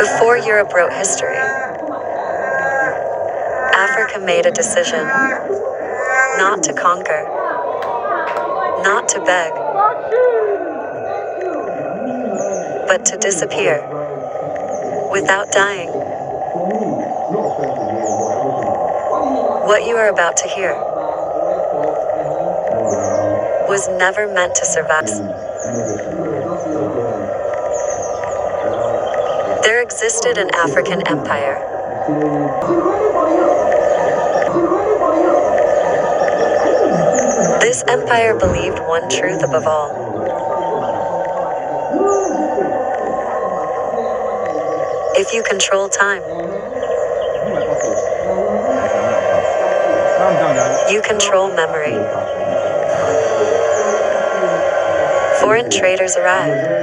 Before Europe wrote history, Africa made a decision not to conquer, not to beg, but to disappear without dying. What you are about to hear was never meant to survive. There existed an African empire. This empire believed one truth above all. If you control time, you control memory. Foreign traders arrived.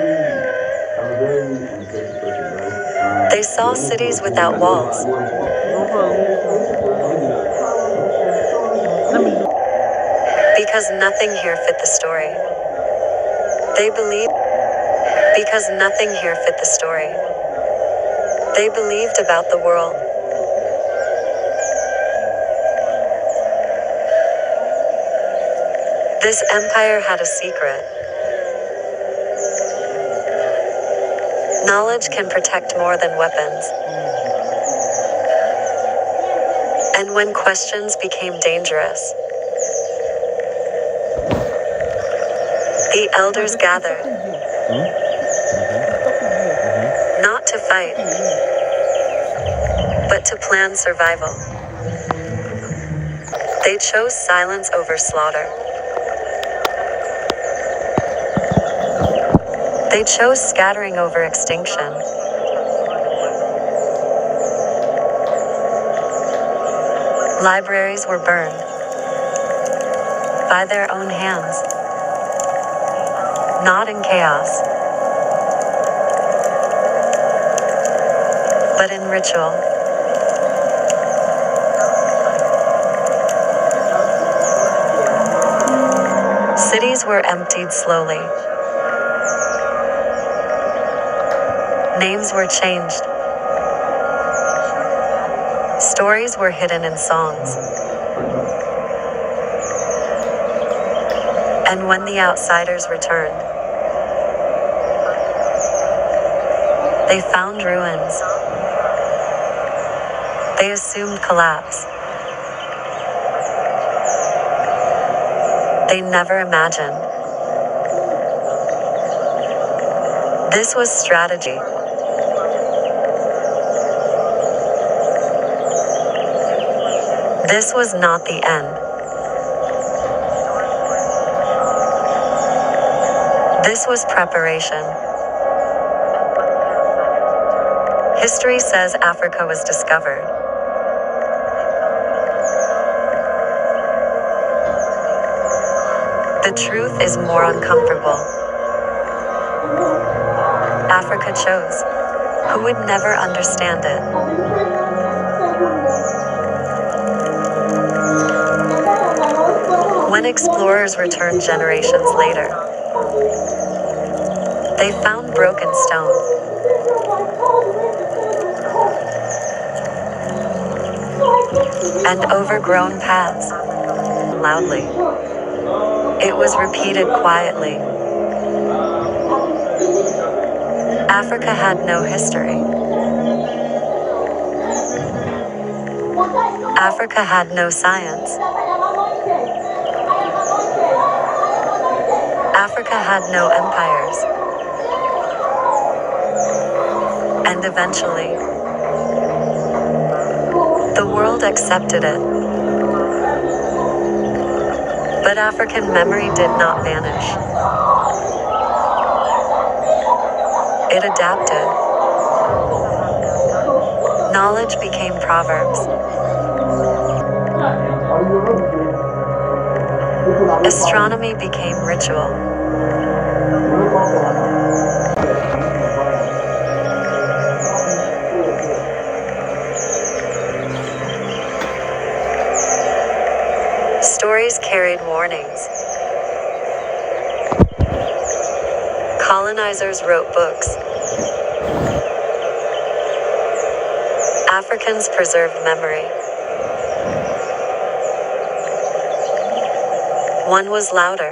They saw cities without walls. Because nothing here fit the story. They believed because nothing here fit the story. They believed about the world. This empire had a secret. Knowledge can protect more than weapons. And when questions became dangerous, the elders gathered, not to fight, but to plan survival. They chose silence over slaughter. They chose scattering over extinction. Libraries were burned by their own hands, not in chaos, but in ritual. Cities were emptied slowly. Names were changed. Stories were hidden in songs. And when the outsiders returned, they found ruins. They assumed collapse. They never imagined. This was strategy. This was not the end. This was preparation. History says Africa was discovered. The truth is more uncomfortable. Africa chose. Who would never understand it? When explorers returned generations later, they found broken stone. And overgrown paths. Loudly. It was repeated quietly. Africa had no history. Africa had no science. Africa had no empires. And eventually, the world accepted it. But African memory did not vanish. It adapted. Knowledge became proverbs. Astronomy became ritual. Stories carried warnings. Calling Colonizers wrote books. Africans preserved memory. One was louder.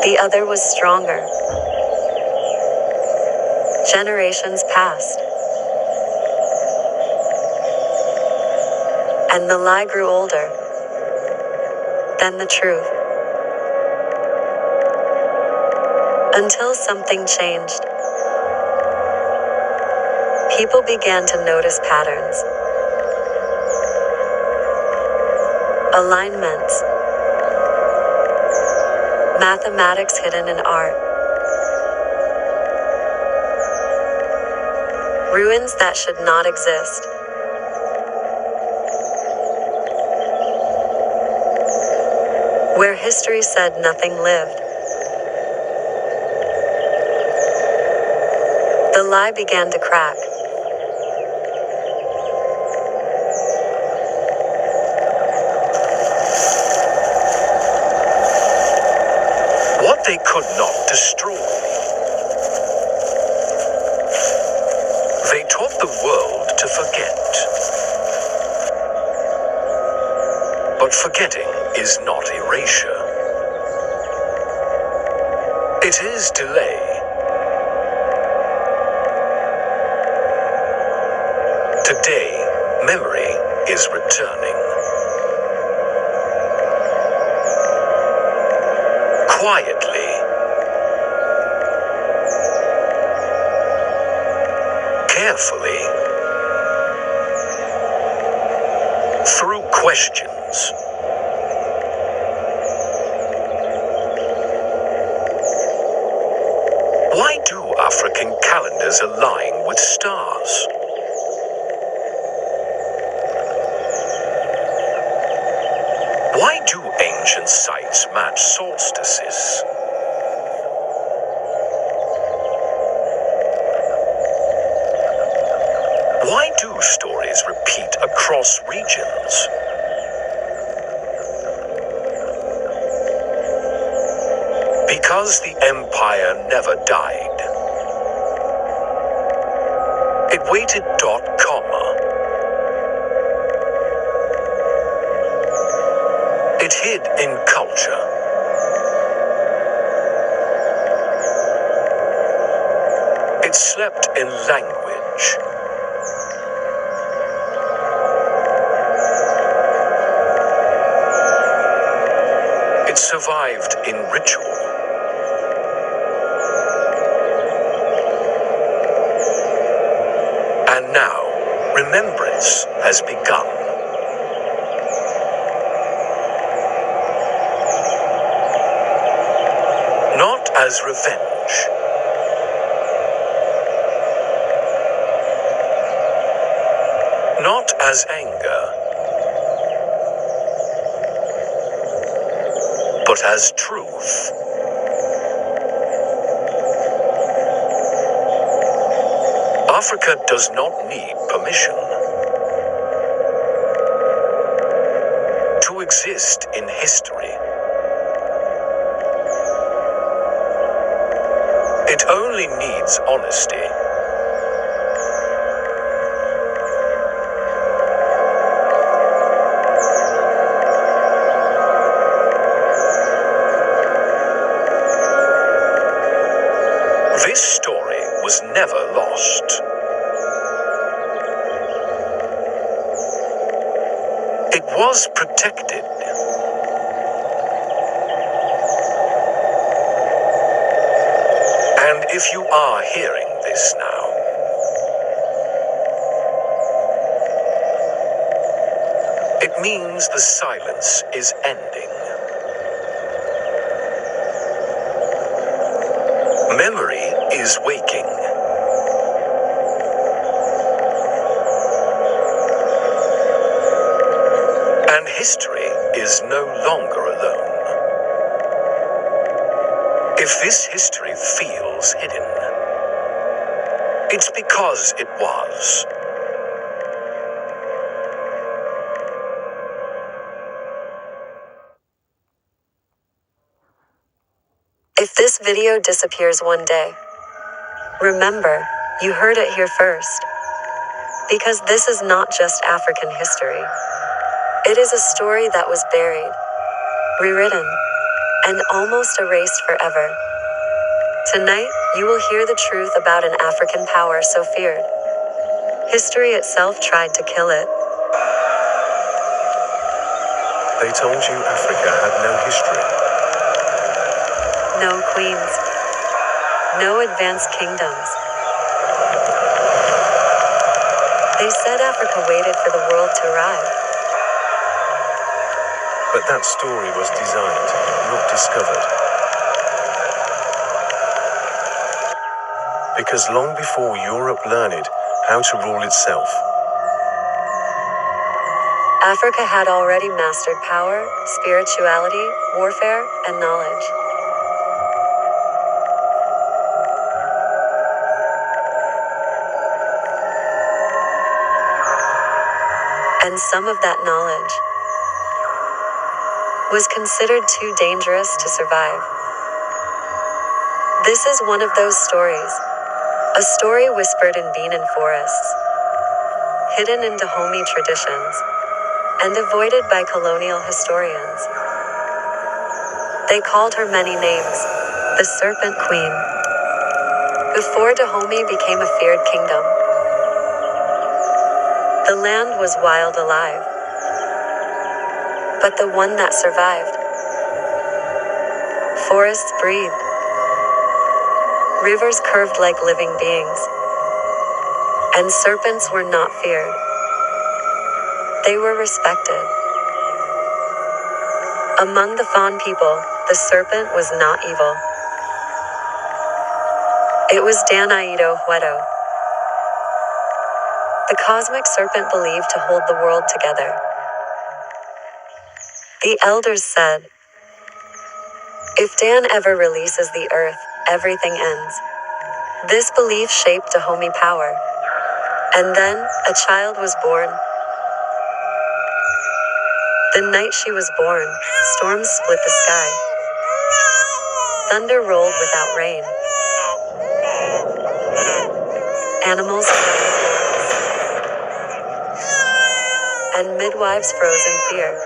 The other was stronger. Generations passed. And the lie grew older than the truth. Until something changed. People began to notice patterns. Alignments. Mathematics hidden in art. Ruins that should not exist. Where history said nothing lived. The lie began to crack. What they could not destroy. They taught the world to forget. But forgetting is not erasure. It is delay. Today, memory is returning. Quietly. Carefully. Through questions. Why do African calendars align with stars? Why do ancient sites match solstices? Why do stories repeat across regions? Because the empire never died. It waited dot comma. It hid in culture. It slept in language. It survived in ritual. And now, remembrance has begun. Not as revenge. Not as anger. But as truth. Africa does not need permission to exist in history. It only needs honesty. This story was never lost. It was protected. And if you are hearing this now, it means the silence is ending. Memory is waking. And history is no longer alone. If this history feels hidden, it's because it was. If this video disappears one day, remember, you heard it here first. Because this is not just African history. It is a story that was buried, rewritten, and almost erased forever. Tonight, you will hear the truth about an African power so feared. History itself tried to kill it. They told you Africa had no history. No queens. No advanced kingdoms. They said Africa waited for the world to arrive. But that story was designed, not discovered. Because long before Europe learned how to rule itself, Africa had already mastered power, spirituality, warfare, and knowledge. And some of that knowledge was considered too dangerous to survive. This is one of those stories. A story whispered in Benin forests, hidden in Dahomey traditions, and avoided by colonial historians. They called her many names, the Serpent Queen. Before Dahomey became a feared kingdom, the land was wild alive. But the one that survived. Forests breathed. Rivers curved like living beings. And serpents were not feared. They were respected. Among the Fawn people, the serpent was not evil. It was Danaido Huedo, the cosmic serpent believed to hold the world together. The elders said, if Dan ever releases the earth, everything ends. This belief shaped Dahomey power. And then, a child was born. The night she was born, storms split the sky. Thunder rolled without rain. Animals and midwives froze in fear.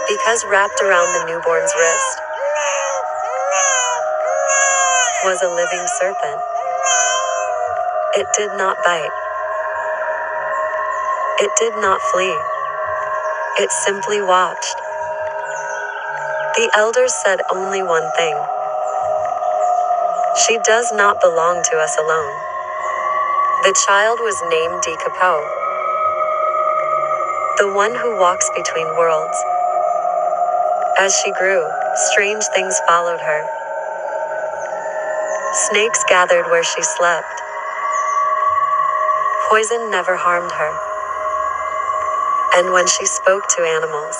Because wrapped around the newborn's wrist was a living serpent. It did not bite. It did not flee. It simply watched. The elders said only one thing. She does not belong to us alone. The child was named Dikapo, the one who walks between worlds. As she grew, strange things followed her. Snakes gathered where she slept. Poison never harmed her. And when she spoke to animals,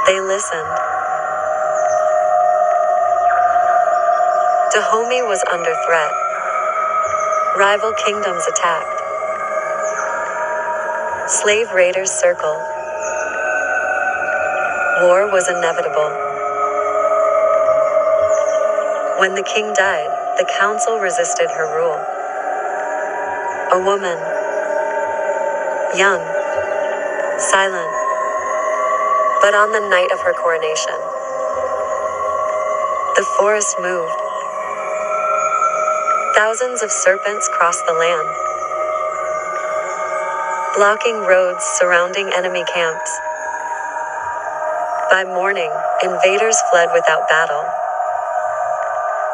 they listened. Dahomey was under threat. Rival kingdoms attacked. Slave raiders circled. War was inevitable. When the king died, the council resisted her rule. A woman, young, silent, but on the night of her coronation, the forest moved. Thousands of serpents crossed the land, blocking roads surrounding enemy camps. By morning, invaders fled without battle.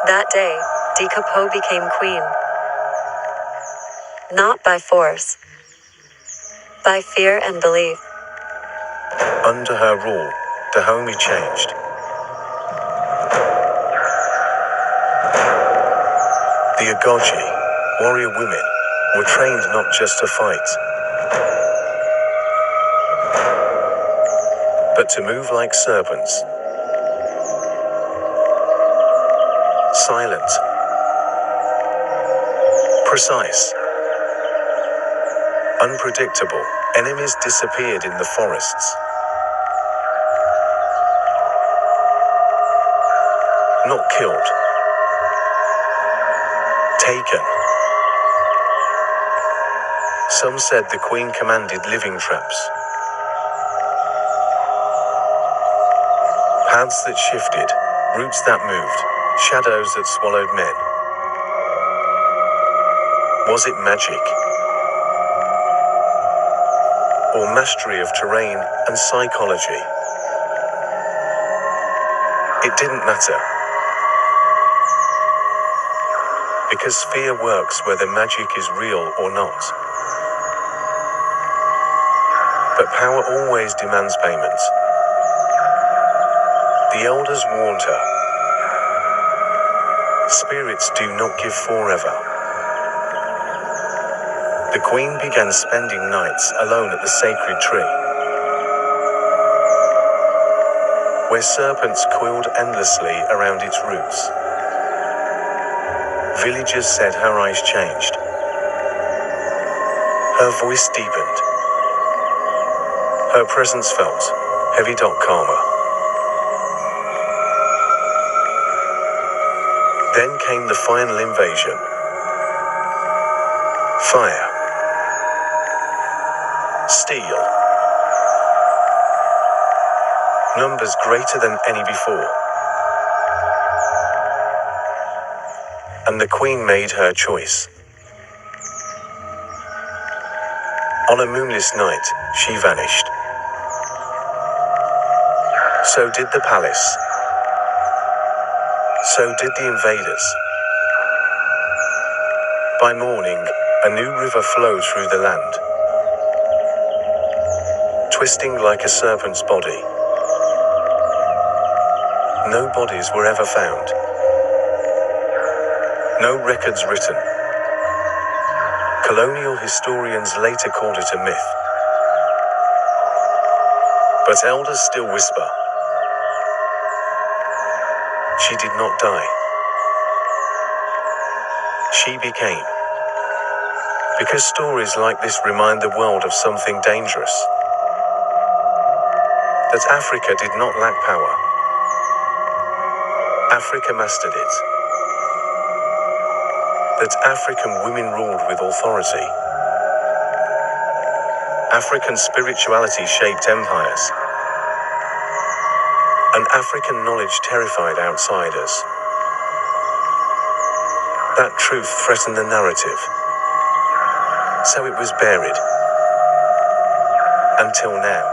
That day, Dikapo became queen. Not by force, by fear and belief. under her rule, Dahomey changed. The Agoji, warrior women, were trained not just to fight, but to move like serpents. Silent, precise, unpredictable, enemies disappeared in the forests. not killed. Taken. Some said the Queen commanded living traps. Paths that shifted, roots that moved, shadows that swallowed men. Was it magic? Or mastery of terrain and psychology? It didn't matter. Because fear works whether magic is real or not. But power always demands payment. The elders warned her. Spirits do not give forever. The Queen began spending nights alone at the sacred tree, where serpents coiled endlessly around its roots. Villagers said her eyes changed. Her voice deepened. Her presence felt heavy. Calmer. Then came the final invasion. Fire. Steel. Numbers greater than any before. And the Queen made her choice. On a moonless night, she vanished. So did the palace. So did the invaders. By morning, a new river flowed through the land, twisting like a serpent's body. No bodies were ever found. No records written. Colonial historians later called it a myth. But elders still whisper. She did not die. She became. Because stories like this remind the world of something dangerous. That Africa did not lack power. Africa mastered it. That African women ruled with authority. African spirituality shaped empires. And African knowledge terrified outsiders. That truth threatened the narrative. So it was buried. Until now.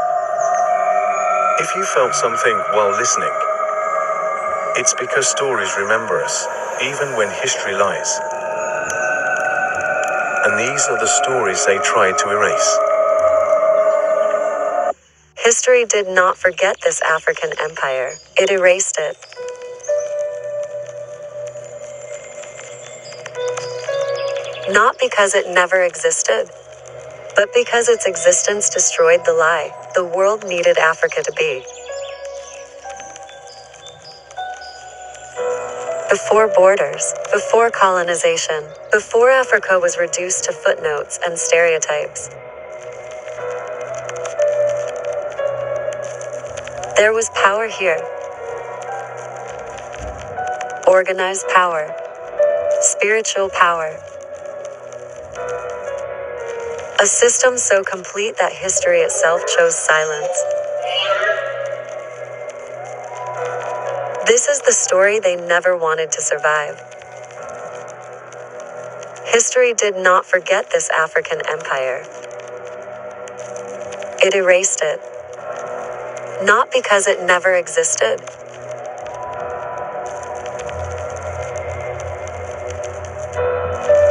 If you felt something while listening, it's because stories remember us, even when history lies. And these are the stories they tried to erase. History did not forget this African empire. It erased it. Not because it never existed, but because its existence destroyed the lie the world needed Africa to be. Before borders, before colonization, before Africa was reduced to footnotes and stereotypes, there was power here. Organized power. Spiritual power. A system so complete that history itself chose silence. This is the story they never wanted to survive. History did not forget this African empire. It erased it. Not because it never existed,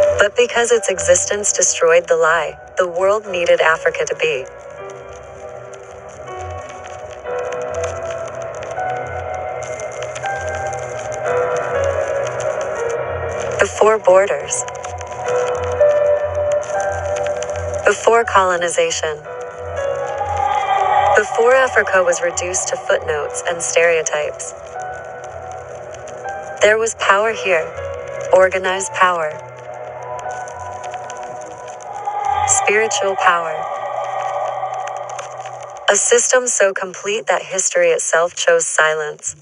but because its existence destroyed the lie the world needed Africa to be. Before borders, before colonization, before Africa was reduced to footnotes and stereotypes, there was power here. Organized power. Spiritual power. A system so complete that history itself chose silence.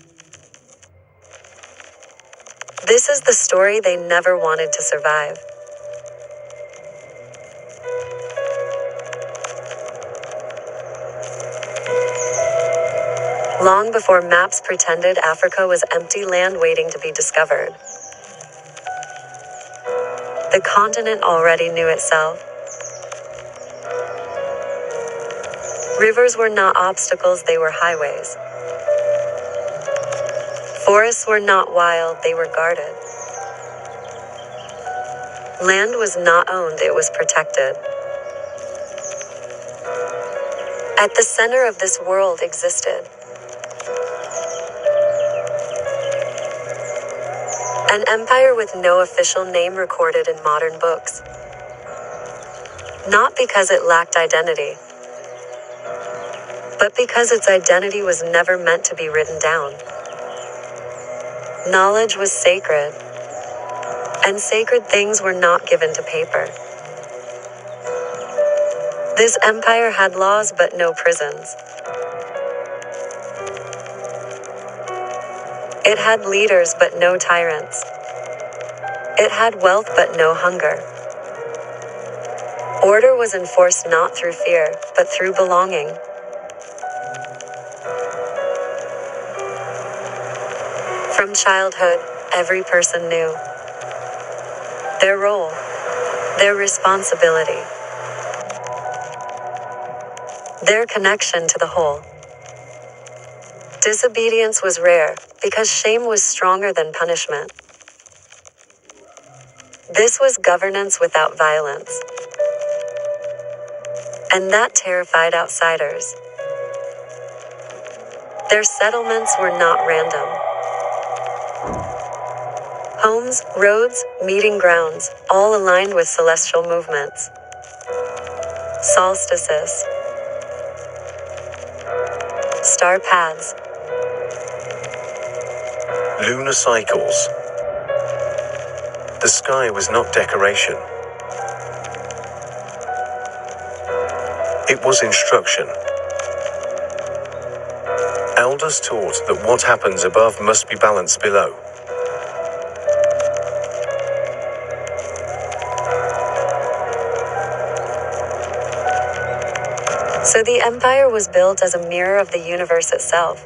This is the story they never wanted to survive. Long before maps pretended Africa was empty land waiting to be discovered, the continent already knew itself. Rivers were not obstacles, they were highways. Forests were not wild, they were guarded. Land was not owned, it was protected. At the center of this world existed an empire with no official name recorded in modern books. Not because it lacked identity, but because its identity was never meant to be written down. Knowledge was sacred, and sacred things were not given to paper. This empire had laws but no prisons. It had leaders but no tyrants. It had wealth but no hunger. Order was enforced not through fear, but through belonging. From childhood, every person knew their role, their responsibility, their connection to the whole. Disobedience was rare, because shame was stronger than punishment. This was governance without violence. And that terrified outsiders. Their settlements were not random. Homes, roads, meeting grounds, all aligned with celestial movements. Solstices, star paths, Lunar cycles. The sky was not decoration. It was instruction. Elders taught that what happens above must be balanced below. So the empire was built as a mirror of the universe itself.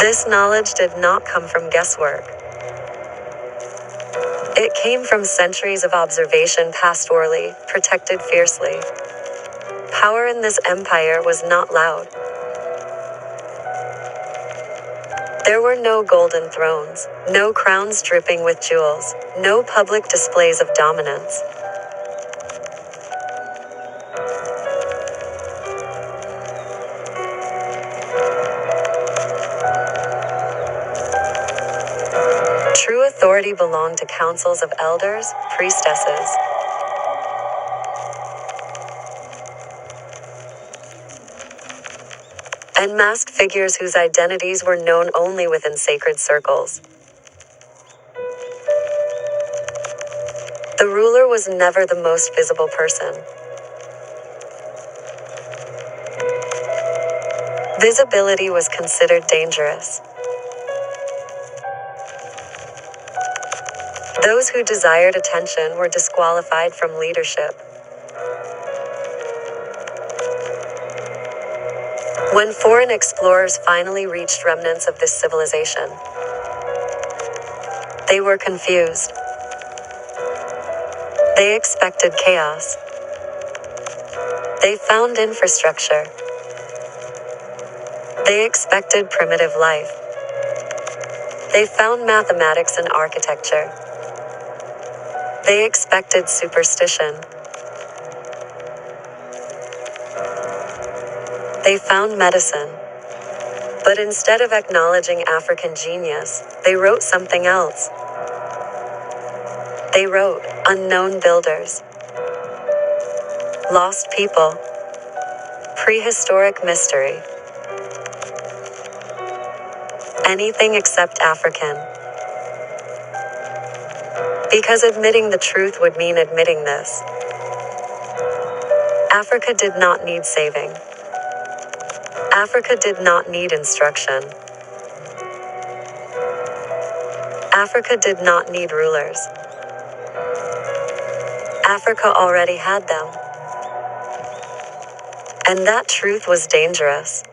This knowledge did not come from guesswork. It came from centuries of observation passed orally, protected fiercely. Power in this empire was not loud. There were no golden thrones, no crowns dripping with jewels, no public displays of dominance. True authority belonged to councils of elders, priestesses, and masked figures whose identities were known only within sacred circles. The ruler was never the most visible person. Visibility was considered dangerous. Those who desired attention were disqualified from leadership. When foreign explorers finally reached remnants of this civilization, they were confused. They expected chaos. They found infrastructure. They expected primitive life. They found mathematics and architecture. They expected superstition. They found medicine. But instead of acknowledging African genius, they wrote something else. They wrote, unknown builders, lost people, prehistoric mystery, anything except African. Because admitting the truth would mean admitting this. Africa did not need saving. Africa did not need instruction. Africa did not need rulers. Africa already had them. And that truth was dangerous.